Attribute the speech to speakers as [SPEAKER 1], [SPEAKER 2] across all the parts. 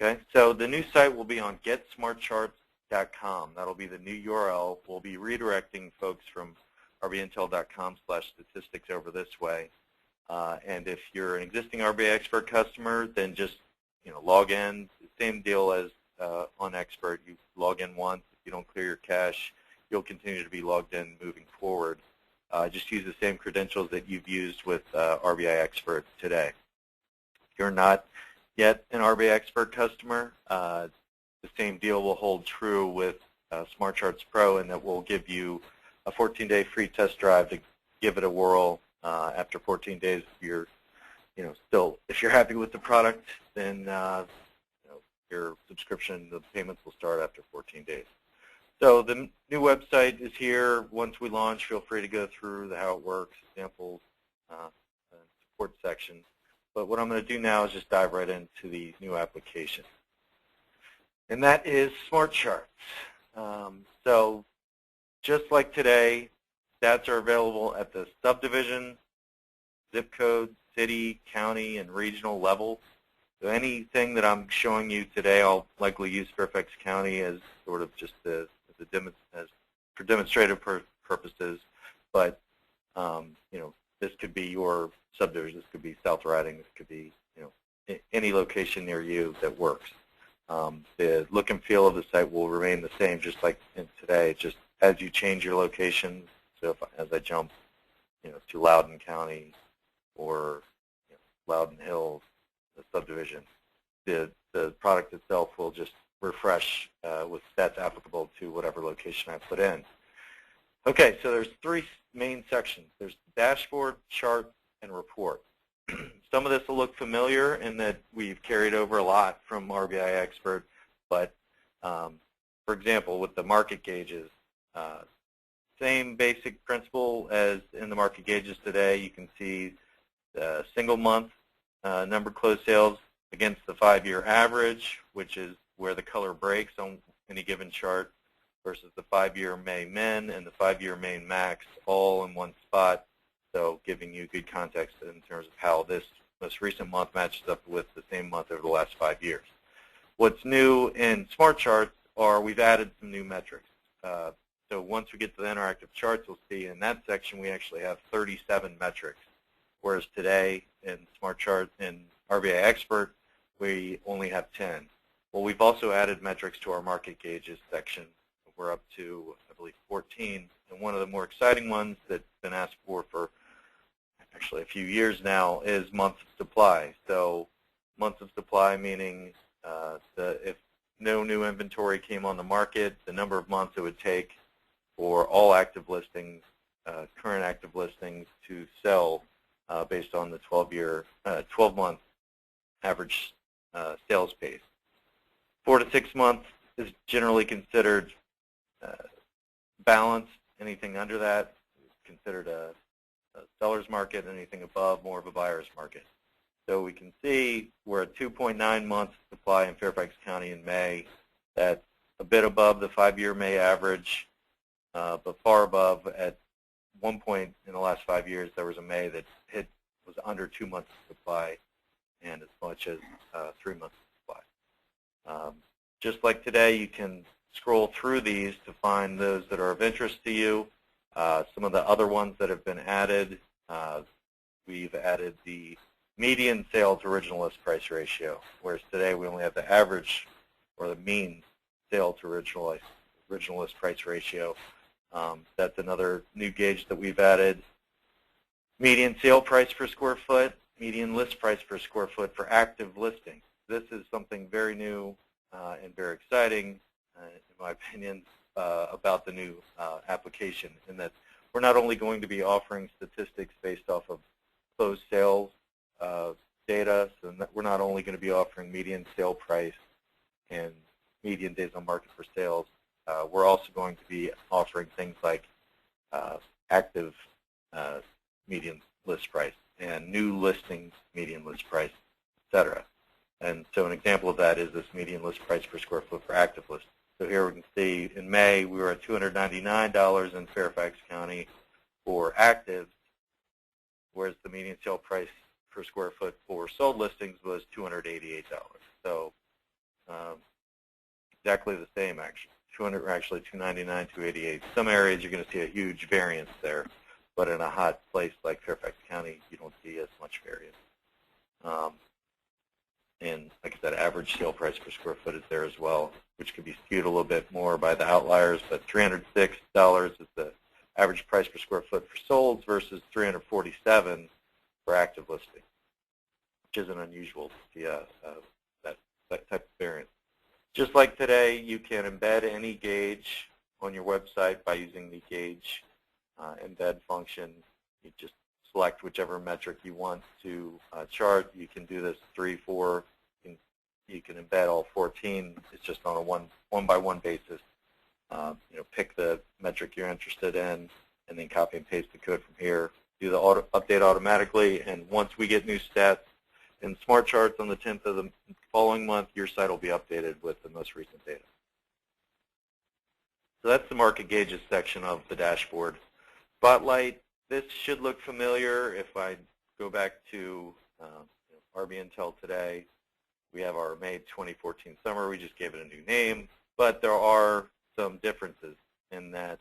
[SPEAKER 1] Okay, so the new site will be on getsmartcharts.com. That'll be the new URL. We'll be redirecting folks from rbiintel.com/statistics over this way. And if you're an existing rbiEXPERT customer, then just log in. Same deal as on Expert. You log in once. If you don't clear your cache, you'll continue to be logged in moving forward. Just use the same credentials that you've used with rbiEXPERT today. If you're not yet an rbiEXPERT customer, the same deal will hold true with SmartCharts Pro, and that will give you a 14-day free test drive to give it a whirl. After 14 days, if you're if you're happy with the product, then your subscription, the payments will start after 14 days. So the new website is here. Once we launch, feel free to go through how it works, samples, support sections. But what I'm going to do now is just dive right into the new application. And that is SmartCharts. So just like today, stats are available at the subdivision, zip code, city, county, and regional level. So anything that I'm showing you today, I'll likely use Fairfax County as sort of just for demonstrative purposes. But this could be your subdivision. This could be South Riding. This could be any location near you that works. The look and feel of the site will remain the same, just like in today. Just as you change your location. So as I jump, to Loudoun County or Loudoun Hills, the subdivision, the product itself will just refresh with stats applicable to whatever location I put in. Okay, so there's three main sections. There's dashboard, chart, and report. Some of this will look familiar in that we've carried over a lot from rbiEXPERT, but for example, with the market gauges, same basic principle as in the market gauges today. You can see the single month number closed sales against the 5-year average, which is where the color breaks on any given chart, versus the 5-year May min and the 5-year May max all in one spot. So giving you good context in terms of how this most recent month matches up with the same month over the last 5 years. What's new in SmartCharts are we've added some new metrics. So once we get to the interactive charts, we'll see in that section we actually have 37 metrics, whereas today in SmartChart and rbiEXPERT we only have 10. Well, we've also added metrics to our market gauges section. We're up to, I believe, 14. And one of the more exciting ones that's been asked for actually a few years now is months of supply. So months of supply meaning if no new inventory came on the market, the number of months it would take for all active listings, current active listings, to sell based on the 12-month average sales pace. 4 to 6 months is generally considered balanced. Anything under that is considered a seller's market. Anything above, more of a buyer's market. So we can see we're at 2.9 months supply in Fairfax County in May. That's a bit above the 5-year May average, but far above. At one point in the last 5 years, there was a May that was under 2 months of supply and as much as 3 months of supply. Just like today, you can scroll through these to find those that are of interest to you. Some of the other ones that have been added, we've added the median sale to original list price ratio, whereas today we only have the average or the mean sale to original list price ratio. That's another new gauge that we've added. Median sale price per square foot, median list price per square foot for active listings. This is something very new and very exciting, in my opinion, about the new application, in that we're not only going to be offering statistics based off of closed sales data, so we're not only going to be offering median sale price and median days on market for sales, we're also going to be offering things like active median list price and new listings median list price, etc. And so an example of that is this median list price per square foot for active listings. So here we can see in May we were at $299 in Fairfax County for active, whereas the median sale price per square foot for sold listings was $288. So exactly the same, actually. 200, actually 299, 288. Some areas you're going to see a huge variance there, but in a hot place like Fairfax County, you don't see as much variance. And like I said, average sale price per square foot is there as well, which could be skewed a little bit more by the outliers, but $306 is the average price per square foot for solds versus $347 for active listing, which isn't unusual to see that type of variance. Just like today, you can embed any gauge on your website by using the gauge embed function. You just select whichever metric you want to chart. You can do this 3, 4. You can embed all 14. It's just on a one-by-one basis. Pick the metric you're interested in, and then copy and paste the code from here. Do the update automatically, and once we get new stats in SmartCharts on the 10th of the following month, your site will be updated with the most recent data. So that's the market gauges section of the dashboard. Spotlight, this should look familiar. If I go back to rbiIntel today, we have our May 2014 summer. We just gave it a new name, but there are some differences in that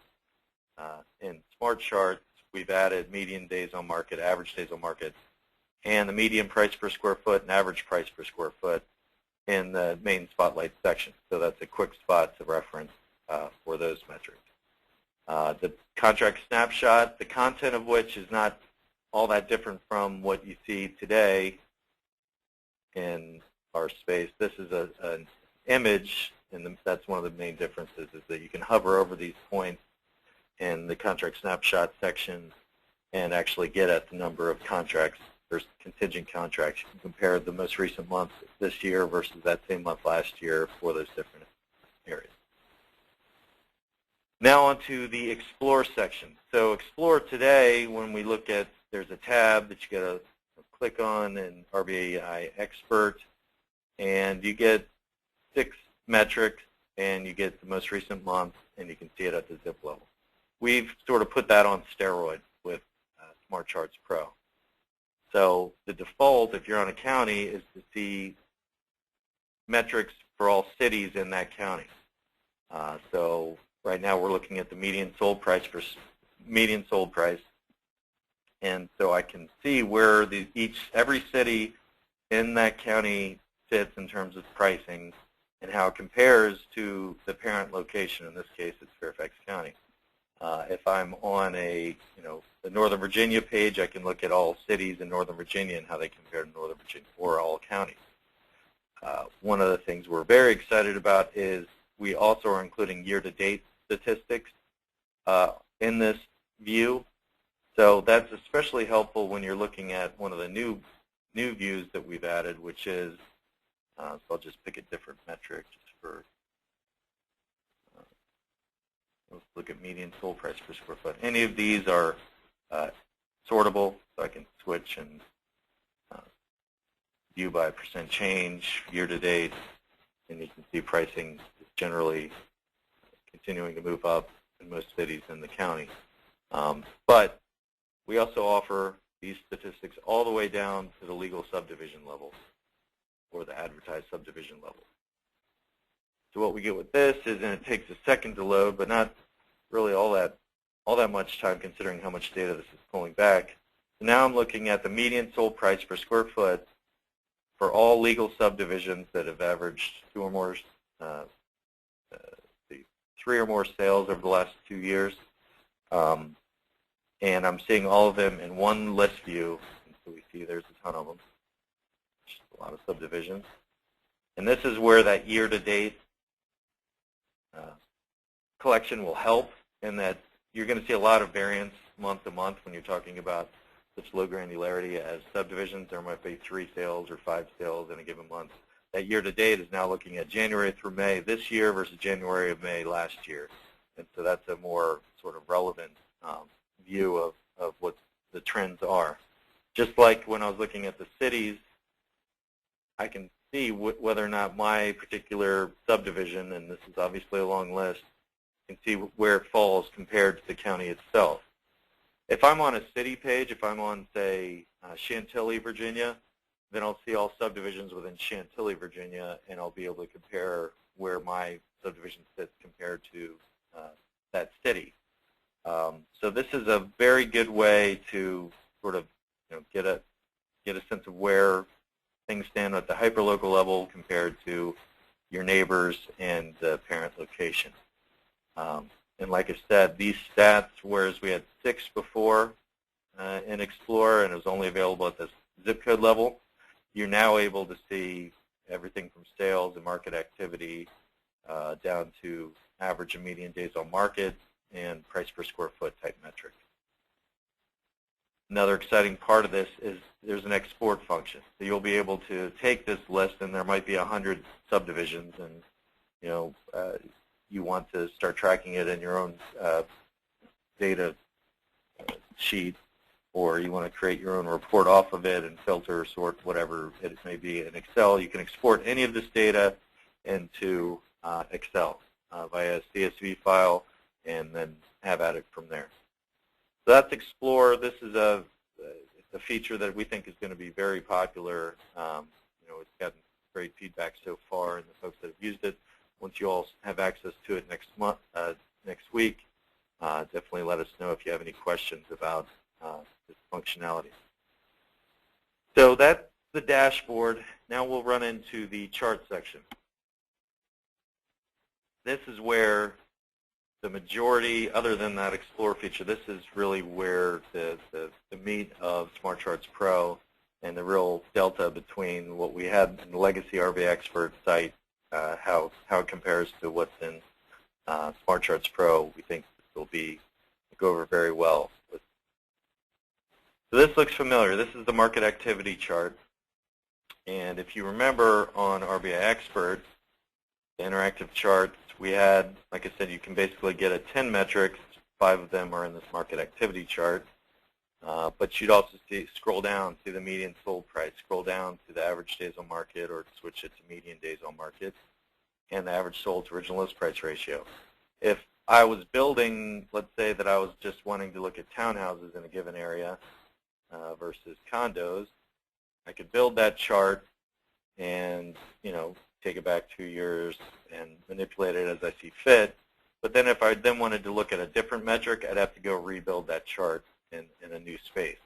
[SPEAKER 1] in SmartCharts, we've added median days on market, average days on market, and the median price per square foot and average price per square foot in the main Spotlight section. So that's a quick spot to reference for those metrics. The contract snapshot, the content of which is not all that different from what you see today in our space. This is an image, and that's one of the main differences, is that you can hover over these points in the contract snapshot section and actually get at the number of contracts or contingent contracts. You can compare the most recent month this year versus that same month last year for those different areas. Now on to the Explore section. So Explore today, when we look at, there's a tab that you got to click on in rbiEXPERT, and you get 6 metrics, and you get the most recent month, and you can see it at the zip level. We've sort of put that on steroids with SmartCharts Pro. So the default, if you're on a county, is to see metrics for all cities in that county. So right now we're looking at the median sold price, and so I can see where every city in that county sits in terms of pricing and how it compares to the parent location. In this case, it's Fairfax County. If I'm on the Northern Virginia page, I can look at all cities in Northern Virginia and how they compare to Northern Virginia or all counties. One of the things we're very excited about is we also are including year-to-date statistics in this view. So that's especially helpful when you're looking at one of the new views that we've added, which is, so I'll just pick a different metric just for, let's look at median sold price per square foot. Any of these are sortable, so I can switch and view by percent change, year-to-date, and you can see pricing is generally continuing to move up in most cities in the county. But we also offer these statistics all the way down to the legal subdivision level or the advertised subdivision level. So what we get with this is, and it takes a second to load, but not really all that much time considering how much data this is pulling back. So now I'm looking at the median sold price per square foot for all legal subdivisions that have averaged 2 or more, 3 or more sales over the last 2 years. And I'm seeing all of them in one list view. And so we see there's a ton of them, just a lot of subdivisions. And this is where that year-to-date collection will help, in that you're going to see a lot of variance month to month when you're talking about such low granularity as subdivisions. There might be 3 sales or 5 sales in a given month. That year-to-date is now looking at January through May this year versus January of May last year. And so that's a more sort of relevant view of what the trends are. Just like when I was looking at the cities, I can see whether or not my particular subdivision, and this is obviously a long list, can see where it falls compared to the county itself. If I'm on a city page, if I'm on, say, Chantilly, Virginia, then I'll see all subdivisions within Chantilly, Virginia, and I'll be able to compare where my subdivision sits compared to that city. So this is a very good way to sort of get a sense of where things stand at the hyperlocal level compared to your neighbors and the parent location. And like I said, these stats, whereas we had 6 before in Explorer and it was only available at the zip code level, you're now able to see everything from sales and market activity down to average and median days on market and price per square foot type metrics. Another exciting part of this is there's an export function. So you'll be able to take this list, and there might be 100 subdivisions, and you want to start tracking it in your own data sheet, or you want to create your own report off of it and filter, sort, whatever it may be. In Excel, you can export any of this data into Excel via a CSV file and then have at it from there. So that's Explorer. This is a feature that we think is going to be very popular. It's gotten great feedback so far, and the folks that have used it. Once you all have access to it next week, definitely let us know if you have any questions about this functionality. So that's the dashboard. Now we'll run into the chart section. This is where the majority, other than that Explorer feature, this is really where the meat of SmartCharts Pro and the real delta between what we had in the legacy rbiEXPERT site, how it compares to what's in SmartCharts Pro. We think this will go over very well. So this looks familiar. This is the market activity chart. And if you remember on rbiEXPERT, the interactive charts, we had, like I said, you can basically get at 10 metrics. 5 of them are in this market activity chart. But you'd also scroll down to the median sold price, scroll down to the average days on market, or switch it to median days on market, and the average sold to original list price ratio. If I was building, let's say that I was just wanting to look at townhouses in a given area versus condos, I could build that chart and, take it back 2 years and manipulate it as I see fit. But then if I then wanted to look at a different metric, I'd have to go rebuild that chart in a new space.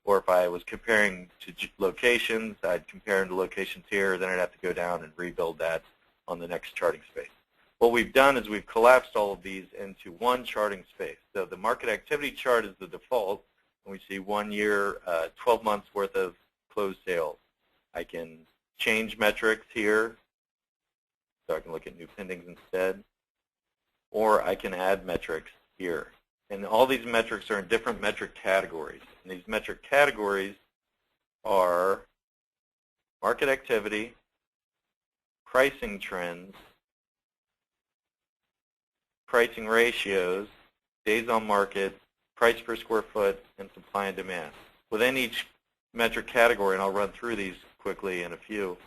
[SPEAKER 1] Or if I was comparing to locations, I'd compare to locations here, then I'd have to go down and rebuild that on the next charting space. What we've done is we've collapsed all of these into one charting space. So the market activity chart is the default, and we see 1 year, 12 months worth of closed sales. I can change metrics here, so I can look at new pendings instead, or I can add metrics here. And all these metrics are in different metric categories. And these metric categories are market activity, pricing trends, pricing ratios, days on market, price per square foot, and supply and demand. Within each metric category, and I'll run through these quickly in a few,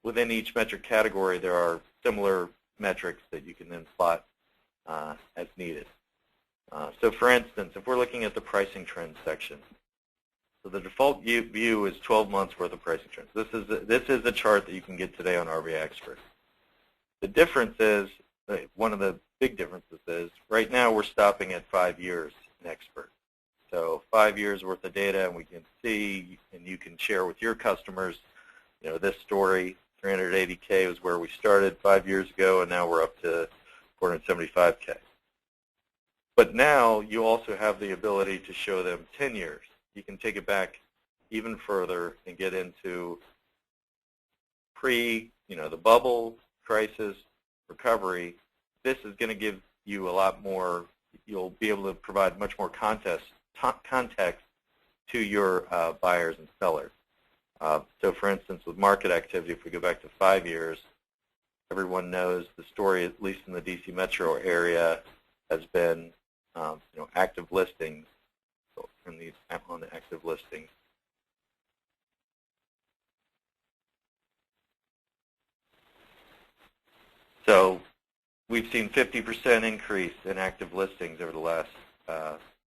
[SPEAKER 1] within each metric category there are similar metrics that you can then plot as needed. So for instance, if we're looking at the pricing trends section, so the default view is 12 months worth of pricing trends. This is a chart that you can get today on rbiEXPERT. The difference is, one of the big differences is, right now we're stopping at 5 years in Expert. So 5 years worth of data, and we can see, and you can share with your customers, this story, 380K was where we started 5 years ago, and now we're up to 475K. But now you also have the ability to show them 10 years. You can take it back even further and get into the bubble, crisis, recovery. This is going to give you a lot more. You'll be able to provide much more context to your buyers and sellers. So for instance, with market activity, if we go back to 5 years, everyone knows the story, at least in the DC metro area, has been active listings. So from these on the active listings. So we've seen 50% increase in active listings over the last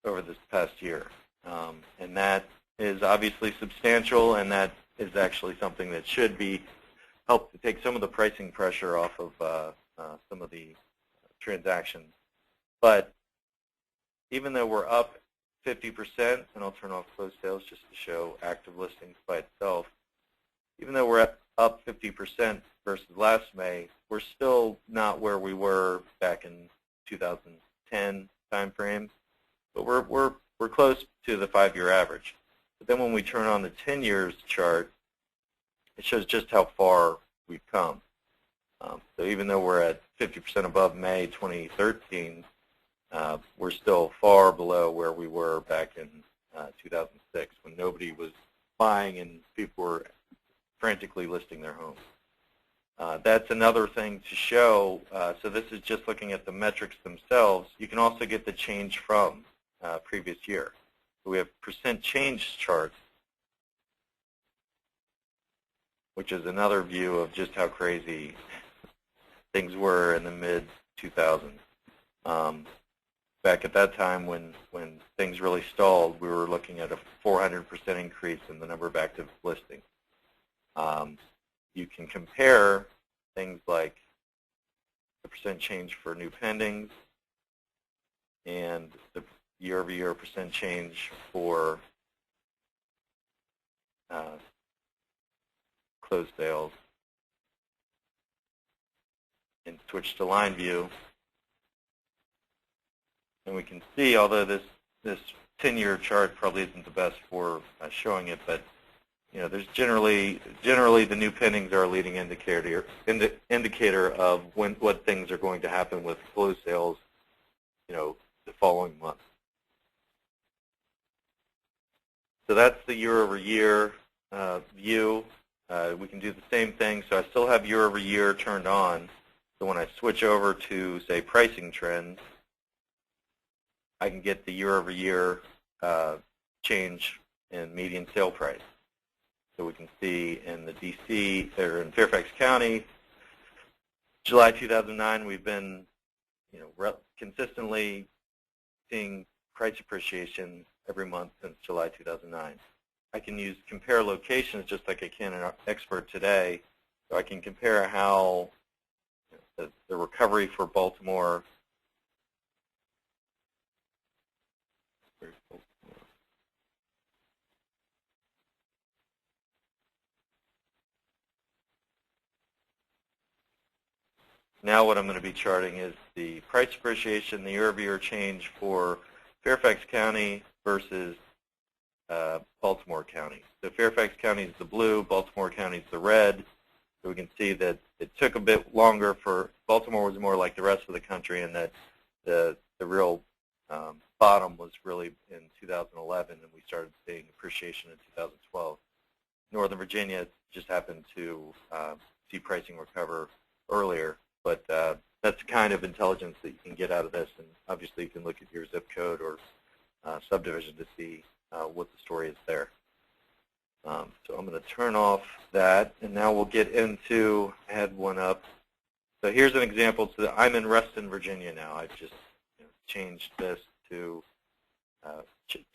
[SPEAKER 1] over this past year, and that is obviously substantial, and that is actually something that should be help to take some of the pricing pressure off of some of the transactions. But even though we're up 50%, and I'll turn off closed sales just to show active listings by itself, even though we're up 50% versus last May, we're still not where we were back in 2010 timeframe, but we're close to the 5-year average. But then when we turn on the 10 years chart, it shows just how far we've come. So even though we're at 50% above May 2013, we're still far below where we were back in 2006 when nobody was buying and people were frantically listing their homes. That's another thing to show. So this is just looking at the metrics themselves. You can also get the change from previous year. So we have percent change charts, which is another view of just how crazy things were in the mid-2000s. Back at that time when things really stalled, we were looking at a 400% increase in the number of active listings. You can compare things like the percent change for new pendings and the year-over-year percent change for closed sales, and switch to line view. And we can see, although this 10-year chart probably isn't the best for showing it, but you know, there's generally the new pendings are a leading indicator of what things are going to happen with closed sales, you know, the following month. So that's the year-over-year view. We can do the same thing. So I still have year-over-year turned on. So when I switch over to, say, pricing trends, I can get the year-over-year change in median sale price. So we can see in the DC or in Fairfax County, July 2009, we've been, you know, consistently seeing price appreciation every month since July 2009. I can use compare locations just like I can in Expert today, so I can compare how the recovery for Baltimore. Now what I'm going to be charting is the price appreciation, the year-over-year change for Fairfax County versus Baltimore County. So Fairfax County is the blue, Baltimore County is the red. So we can see that it took a bit longer for Baltimore was more like the rest of the country, and that the real bottom was really in 2011, and we started seeing appreciation in 2012. Northern Virginia just happened to see pricing recover earlier. But that's the kind of intelligence that you can get out of this, and obviously you can look at your zip code or subdivision to see what the story is there. So I'm going to turn off that, and now we'll get into, I had one up. So here's an example. So I'm in Reston, Virginia now. I've just changed this to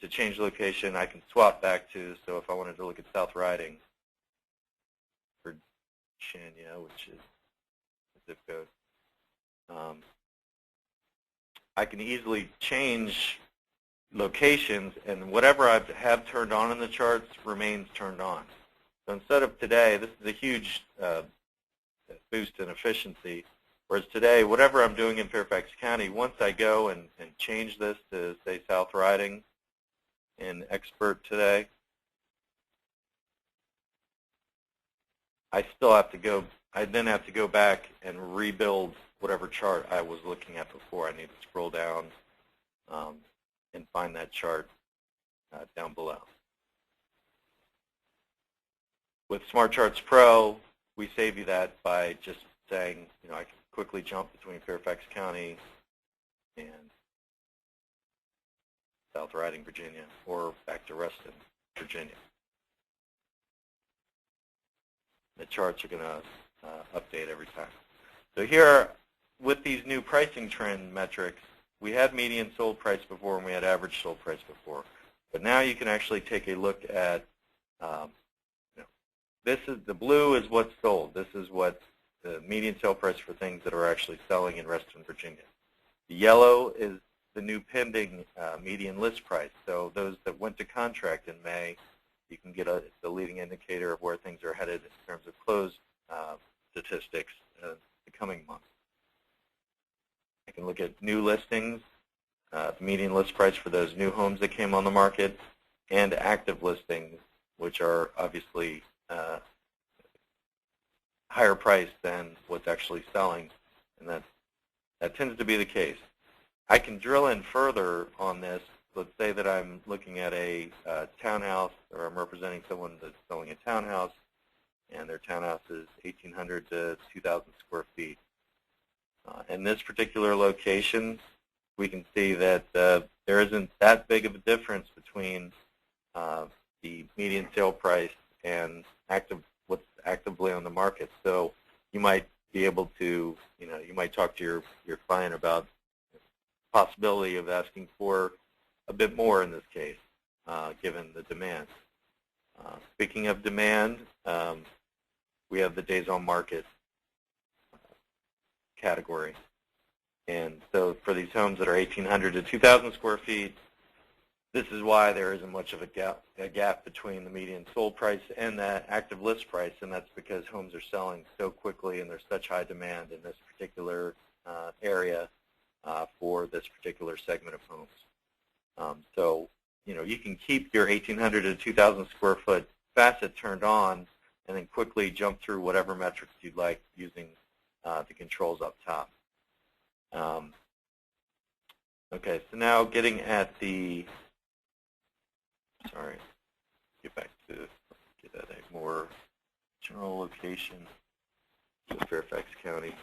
[SPEAKER 1] change location. I can swap back to, so if I wanted to look at South Riding, Virginia, which is zip code. I can easily change locations, and whatever I have turned on in the charts remains turned on. So instead of today, this is a huge boost in efficiency, whereas today, whatever I'm doing in Fairfax County, once I go and change this to, say, South Riding in Expert today, I still have to go. I then have to go back and rebuild whatever chart I was looking at before. I need to scroll down and find that chart down below. With SmartCharts Pro, we save you that by just saying, you know, I can quickly jump between Fairfax County and South Riding, Virginia, or back to Reston, Virginia. The charts are going to update every time. So here, with these new pricing trend metrics, we had median sold price before and we had average sold price before. But now you can actually take a look at, this is, the blue is what's sold. This is what the median sale price for things that are actually selling in Reston, Virginia. The yellow is the new pending median list price. So those that went to contract in May, you can get the leading indicator of where things are headed in terms of closed statistics in the coming months. I can look at new listings, the median list price for those new homes that came on the market, and active listings, which are obviously higher priced than what's actually selling, and that tends to be the case. I can drill in further on this. Let's say that I'm looking at a townhouse, or I'm representing someone that's selling a townhouse, and their townhouse is 1,800 to 2,000 square feet. In this particular location, we can see that there isn't that big of a difference between the median sale price and what's actively on the market. So you might be able to, you might talk to your client about the possibility of asking for a bit more in this case, given the demand. Speaking of demand, we have the days on market category. And so for these homes that are 1,800 to 2,000 square feet, this is why there isn't much of a gap between the median sold price and the active list price, and that's because homes are selling so quickly and there's such high demand in this particular area for this particular segment of homes. So, you can keep your 1,800 to 2,000 square foot facet turned on and then quickly jump through whatever metrics you'd like using the controls up top. Okay, so now getting at the, get at a more general location to Fairfax County.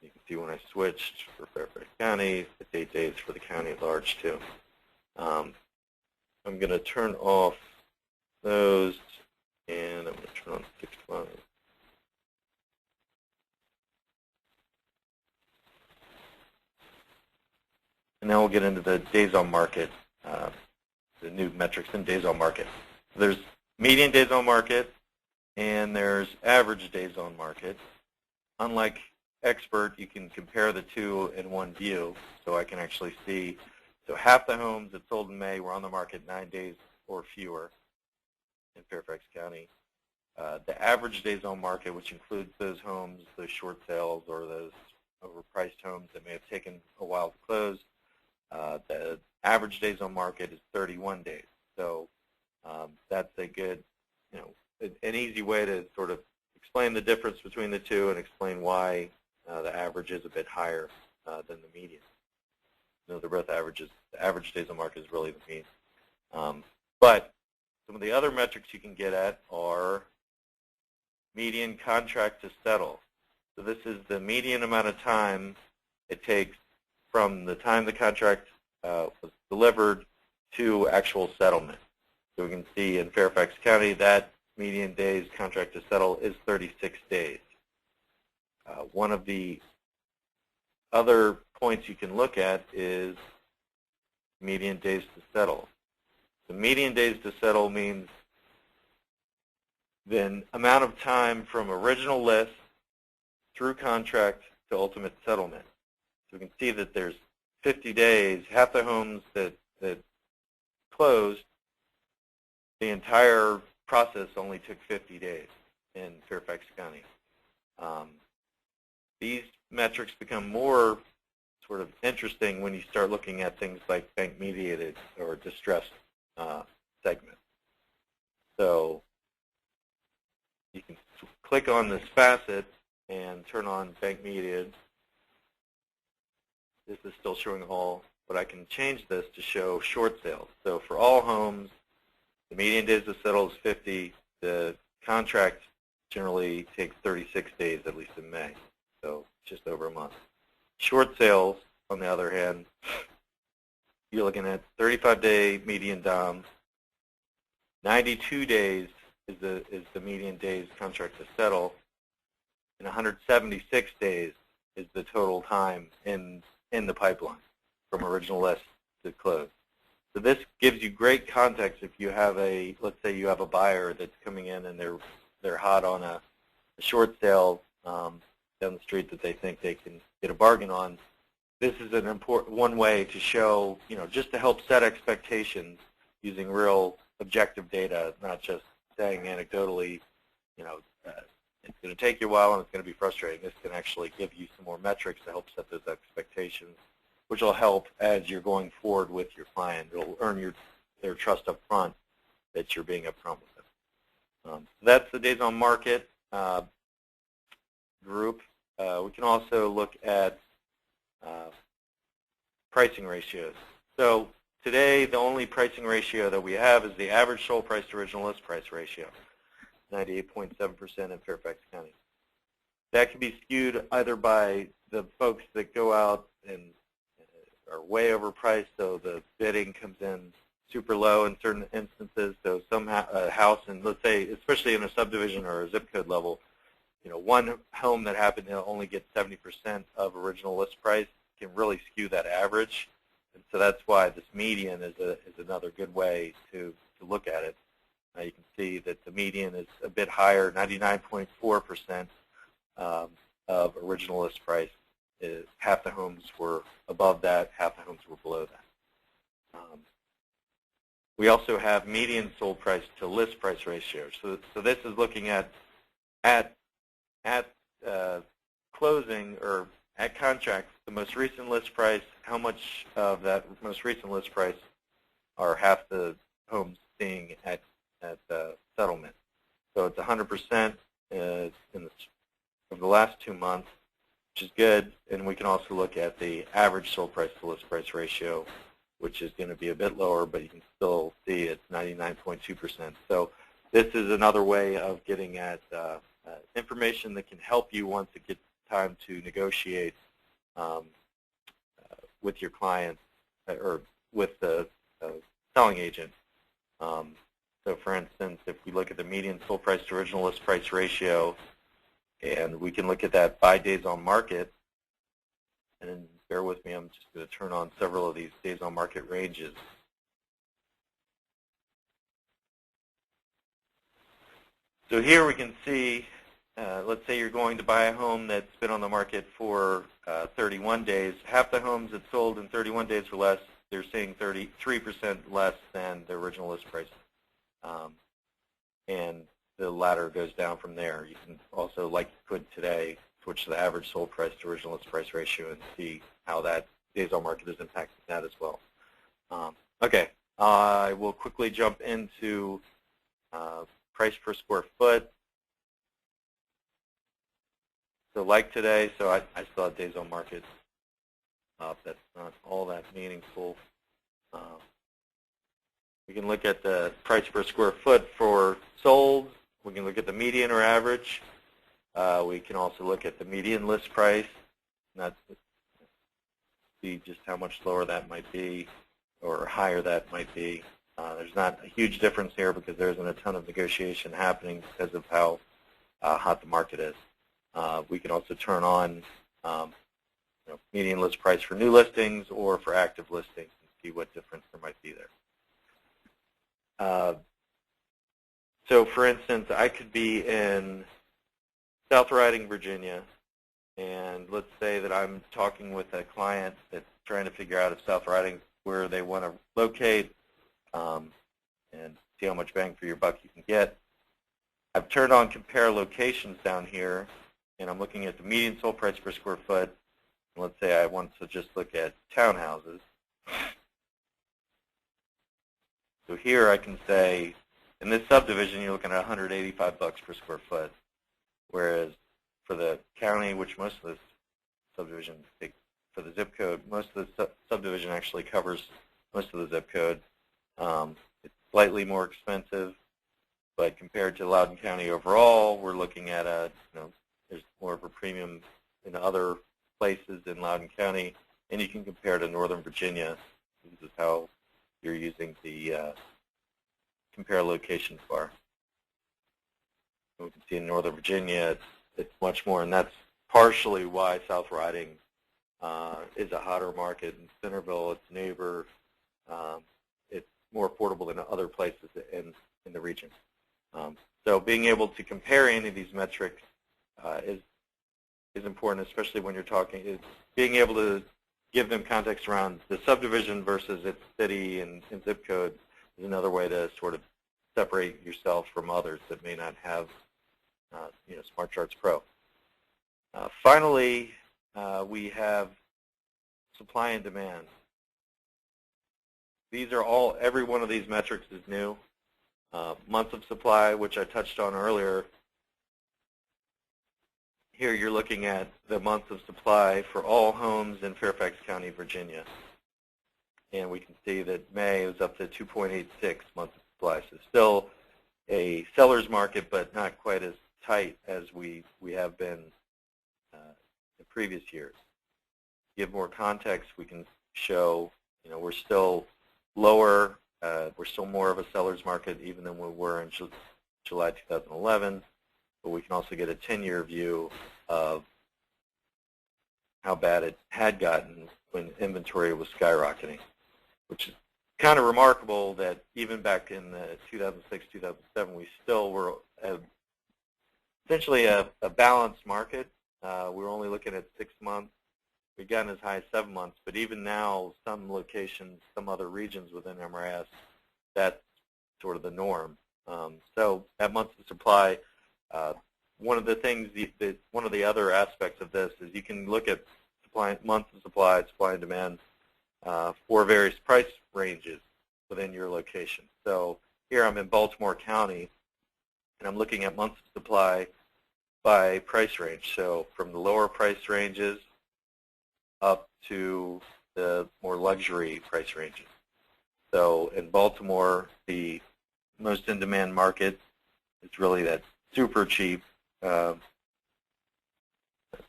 [SPEAKER 1] You can see when I switched for Fairfax County, it's 8 days for the county at large too. I'm going to turn off those, and I'm going to turn on 6.5. And now we'll get into the days on market, the new metrics in days on market. There's median days on market, and there's average days on market. Unlike Expert, you can compare the two in one view, so I can actually see, so half the homes that sold in May were on the market 9 days or fewer in Fairfax County. The average days on market, which includes those homes, those short sales, or those overpriced homes that may have taken a while to close, the average days on market is 31 days. So that's a good, an easy way to sort of explain the difference between the two and explain why the average is a bit higher than the median. They're both averages. The average days on market is really the mean. But some of the other metrics you can get at are median contract to settle. So this is the median amount of time it takes from the time the contract was delivered to actual settlement. So we can see in Fairfax County that median days contract to settle is 36 days. One of the other points you can look at is median days to settle. The median days to settle means the amount of time from original list through contract to ultimate settlement. So we can see that there's 50 days, half the homes that closed, the entire process only took 50 days in Fairfax County. These metrics become more sort of interesting when you start looking at things like bank-mediated or distressed segments. So you can click on this facet and turn on bank-mediated. This is still showing all, but I can change this to show short sales. So for all homes, the median days to settle is 50. The contract generally takes 36 days, at least in May, so just over a month. Short sales, on the other hand, you're looking at 35-day median DOM. 92 days is the median days contract to settle, and 176 days is the total time in the pipeline from original list to close. So this gives you great context if you have let's say you have a buyer that's coming in and they're hot on a short sale down the street that they think they can get a bargain on. This is an important one way to show, just to help set expectations using real objective data, not just saying anecdotally, it's going to take you a while and it's going to be frustrating. This can actually give you some more metrics to help set those expectations, which will help as you're going forward with your client. It'll earn their trust up front that you're being upfront with them. So that's the days on market group. We can also look at pricing ratios. So today, the only pricing ratio that we have is the average sold price to original list price ratio, 98.7% in Fairfax County. That can be skewed either by the folks that go out and are way overpriced, so the bidding comes in super low in certain instances. So some house, and let's say, especially in a subdivision or a zip code level, one home that happened to only get 70% of original list price can really skew that average. And so that's why this median is another good way to look at it. You can see that the median is a bit higher, 99.4% of original list price. Half the homes were above that, half the homes were below that. We also have median sold price to list price ratio. So this is looking at closing or at contract, the most recent list price, how much of that most recent list price are half the homes seeing at settlement. So it's 100% over the last 2 months, which is good. And we can also look at the average sold price to list price ratio, which is going to be a bit lower, but you can still see it's 99.2%. So this is another way of getting at information that can help you once it gets time to negotiate with your client or with the selling agent. So for instance, if we look at the median sold price to original list price ratio, and we can look at that by days on market, and then bear with me, I'm just going to turn on several of these days on market ranges. So here we can see, let's say you're going to buy a home that's been on the market for 31 days. Half the homes that sold in 31 days or less, they're seeing 33% less than the original list price. And the latter goes down from there. You can also, like you could today, switch to the average sold price to original list price ratio and see how that days on market is impacting that as well. Okay, I will quickly jump into price per square foot. So like today, so I still have days on market up. That's not all that meaningful. We can look at the price per square foot for sold. We can look at the median or average. We can also look at the median list price. And that's see just how much lower that might be or higher that might be. There's not a huge difference here because there isn't a ton of negotiation happening because of how hot the market is. We can also turn on median list price for new listings or for active listings and see what difference there might be there. So for instance, I could be in South Riding, Virginia, and let's say that I'm talking with a client that's trying to figure out if South Riding is where they want to locate and see how much bang for your buck you can get. I've turned on compare locations down here, and I'm looking at the median sold price per square foot. And let's say I want to just look at townhouses. So here I can say, in this subdivision, you're looking at $185 per square foot, whereas for the county, which most of this subdivision, for the zip code, most of the subdivision actually covers most of the zip code. It's slightly more expensive, but compared to Loudoun County overall, we're looking at there's more of a premium in other places in Loudoun County, and you can compare to Northern Virginia. This is how you're using the compare locations bar. And we can see in Northern Virginia it's much more, and that's partially why South Riding is a hotter market. In Centerville, its neighbor, more affordable than other places in the region. So being able to compare any of these metrics is important, especially when you're talking, being able to give them context around the subdivision versus its city and zip code is another way to sort of separate yourself from others that may not have SmartCharts Pro. Finally, we have supply and demand. These are every one of these metrics is new. Months of supply, which I touched on earlier. Here you're looking at the months of supply for all homes in Fairfax County, Virginia. And we can see that May was up to 2.86 months of supply. So still a seller's market, but not quite as tight as we have been in previous years. To give more context, we can show, we're still lower. We're still more of a seller's market even than we were in July 2011. But we can also get a 10-year view of how bad it had gotten when inventory was skyrocketing, which is kind of remarkable that even back in 2006, 2007, we still were essentially a balanced market. We were only looking at 6 months. We've gotten as high as 7 months, but even now, some locations, some other regions within MRS, that's sort of the norm. So at months of supply, one of the things, one of the other aspects of this is you can look at months of supply and demand for various price ranges within your location. So here I'm in Baltimore County, and I'm looking at months of supply by price range. So from the lower price ranges up to the more luxury price ranges. So in Baltimore, the most in-demand market is really that super cheap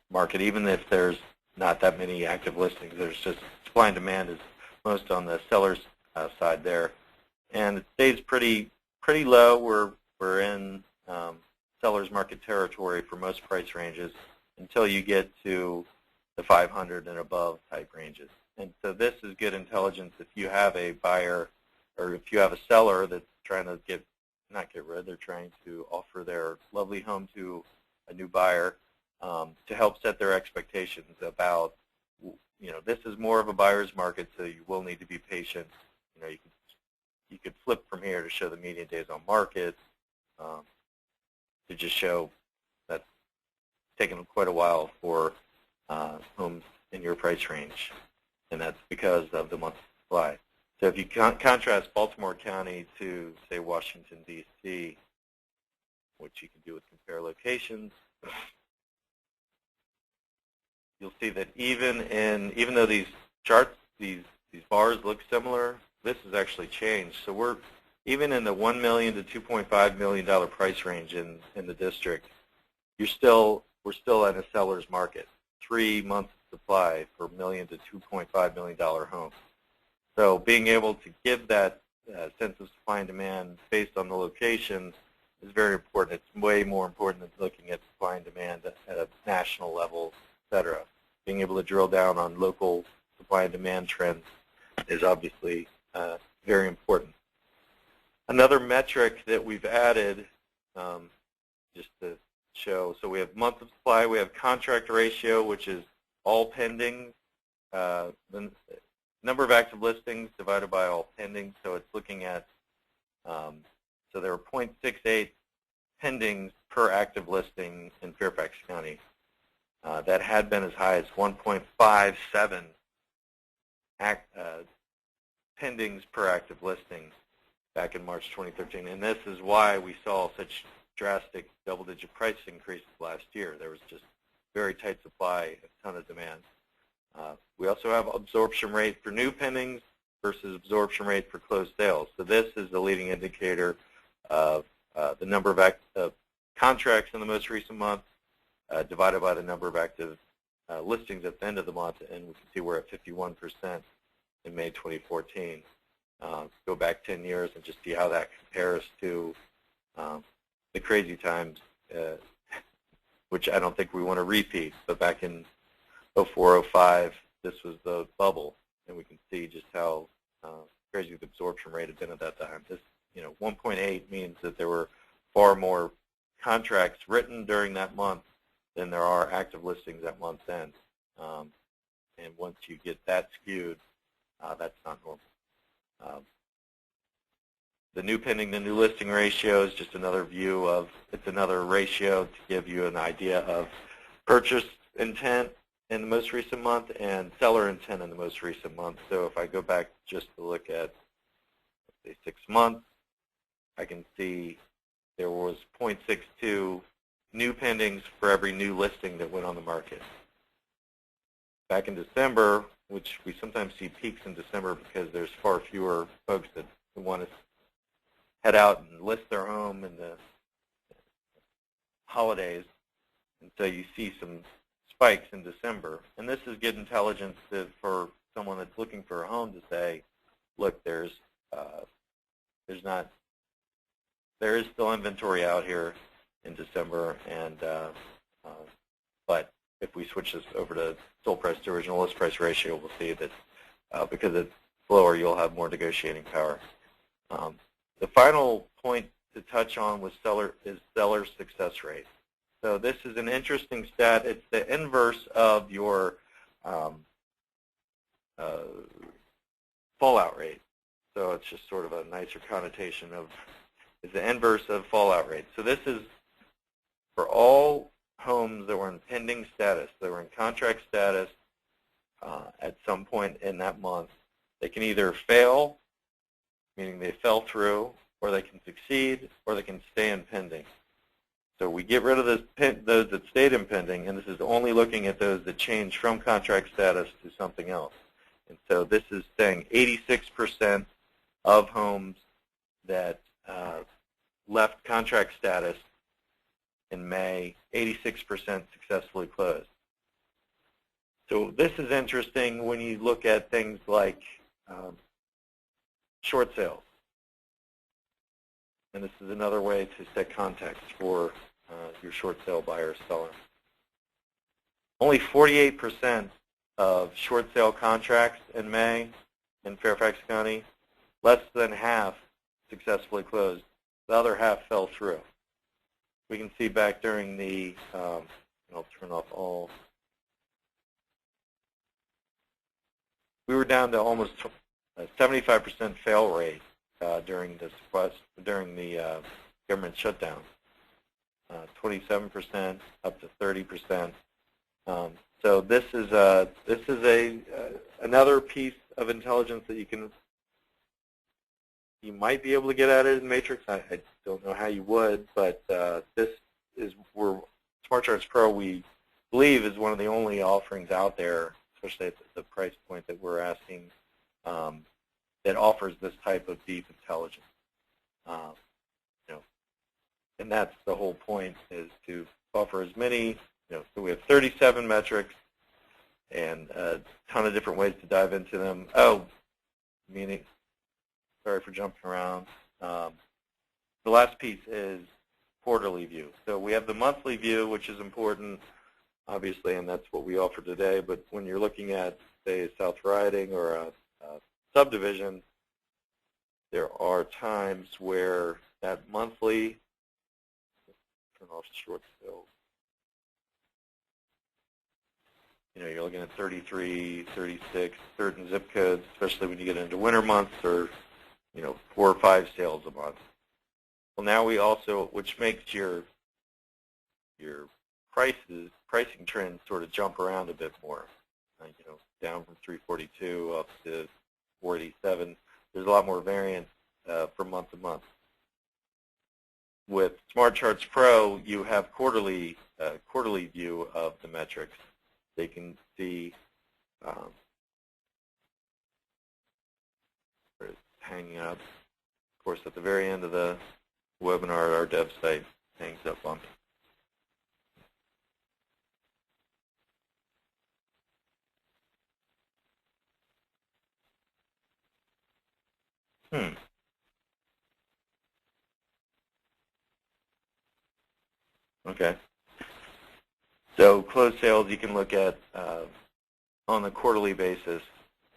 [SPEAKER 1] market, even if there's not that many active listings. There's just supply and demand is most on the seller's side there, and it stays pretty low. We're in seller's market territory for most price ranges until you get to the 500 and above type ranges. And so this is good intelligence if you have a buyer or if you have a seller that's trying to they're trying to offer their lovely home to a new buyer to help set their expectations about, this is more of a buyer's market, so you will need to be patient. You could flip from here to show the median days on market to just show that's taken quite a while for homes in your price range, and that's because of the month of supply. So if you contrast Baltimore County to, say, Washington, D.C., which you can do with compare locations, you'll see that even though these charts, these bars look similar, this has actually changed. So we're even in the $1 million to $2.5 million price range in the district. We're still at a seller's market. 3 months of supply for $1 million to $2.5 million homes. So being able to give that sense of supply and demand based on the location is very important. It's way more important than looking at supply and demand at a national level, et cetera. Being able to drill down on local supply and demand trends is obviously very important. Another metric that we've added, just to show, so we have month of supply, we have contract ratio, which is all pending, the number of active listings divided by all pending, so it's looking at, so there are 0.68 pendings per active listing in Fairfax County. That had been as high as 1.57 pendings per active listing back in March 2013, and this is why we saw such drastic double-digit price increases last year. There was just very tight supply, a ton of demand. We also have absorption rate for new pendings versus absorption rate for closed sales. So this is the leading indicator of the number of contracts in the most recent month divided by the number of active listings at the end of the month, and we can see we're at 51% in May 2014. Go back 10 years and just see how that compares to the crazy times, which I don't think we want to repeat, but back in 04, 05, this was the bubble, and we can see just how crazy the absorption rate had been at that time. This, 1.8 means that there were far more contracts written during that month than there are active listings at month's end. And once you get that skewed, that's not normal. The new pending to new listing ratio is just another view of, it's another ratio to give you an idea of purchase intent in the most recent month and seller intent in the most recent month. So if I go back just to look at, let's say, 6 months, I can see there was 0.62 new pendings for every new listing that went on the market. Back in December, which we sometimes see peaks in December because there's far fewer folks that want to head out and list their home in the holidays, and so you see some spikes in December. And this is good intelligence for someone that's looking for a home to say, look, there is still inventory out here in December, and but if we switch this over to sold price to original list price ratio, we'll see that because it's lower, you'll have more negotiating power. The final point to touch on was seller success rate. So this is an interesting stat. It's the inverse of your fallout rate. So it's just sort of a nicer connotation of, it's the inverse of fallout rate. So this is for all homes that were in pending status, that were in contract status at some point in that month. They can either fail, meaning they fell through, or they can succeed, or they can stay in pending. So we get rid of those that stayed in pending, and this is only looking at those that changed from contract status to something else. And so this is saying 86% of homes that left contract status in May, 86% successfully closed. So this is interesting when you look at things like short sales. And this is another way to set context for your short sale buyer or seller. Only 48% of short sale contracts in May in Fairfax County, less than half successfully closed. The other half fell through. We can see back during the, I'll turn off all. We were down to almost a 75% fail rate during the government shutdown. 27% up to 30%. So this is another piece of intelligence that you might be able to get at it in Matrix. I don't know how you would, but this is where SmartCharts Pro, we believe, is one of the only offerings out there, especially at the price point that we're asking, that offers this type of deep intelligence. And that's the whole point, is to offer as many. So we have 37 metrics and a ton of different ways to dive into them. Sorry for jumping around. The last piece is quarterly view. So we have the monthly view, which is important, obviously, and that's what we offer today. But when you're looking at, say, a South Riding or a subdivision, there are times where that monthly, turn off short sales. You're looking at 33, 36, certain zip codes, especially when you get into winter months, or 4 or 5 sales a month. Well, now we also, which makes your pricing trends sort of jump around a bit more. Down from 342 up to 487. There's a lot more variance from month to month. With SmartCharts Pro, you have quarterly view of the metrics. They can see where it's hanging up. Of course, at the very end of the webinar, our dev site hangs up on it. Okay. So closed sales you can look at on a quarterly basis.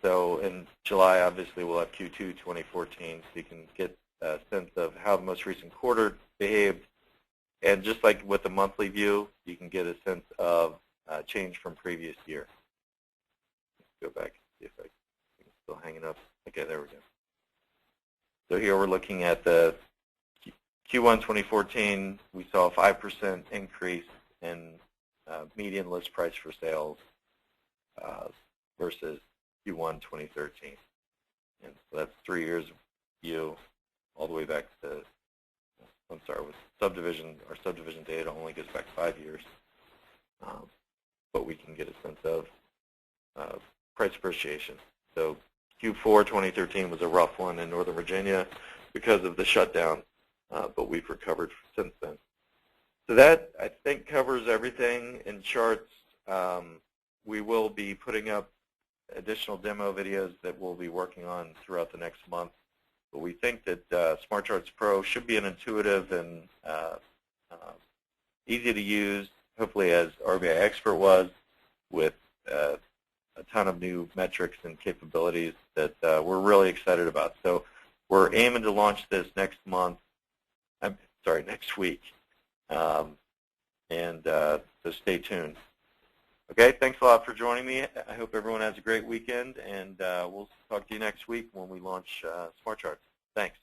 [SPEAKER 1] So in July, obviously, we'll have Q2 2014, so you can get a sense of how the most recent quarter behaved. And just like with the monthly view, you can get a sense of change from previous year. Let's go back and see if I can still hanging up. Okay, there we go. So here we're looking at the Q1 2014. We saw a 5% increase in median list price for sales versus Q1 2013. And so that's 3 years view all the way back to, I'm sorry, with subdivision, our subdivision data only goes back 5 years. But we can get a sense of price appreciation. So Q4 2013 was a rough one in Northern Virginia because of the shutdown, but we've recovered since then. So that, I think, covers everything in charts. We will be putting up additional demo videos that we'll be working on throughout the next month. But we think that SmartCharts Pro should be an intuitive and easy to use, hopefully as rbiEXPERT was, with a ton of new metrics and capabilities that we're really excited about. So we're aiming to launch this next week. So stay tuned. Okay, thanks a lot for joining me. I hope everyone has a great weekend, and we'll talk to you next week when we launch SmartCharts. Thanks.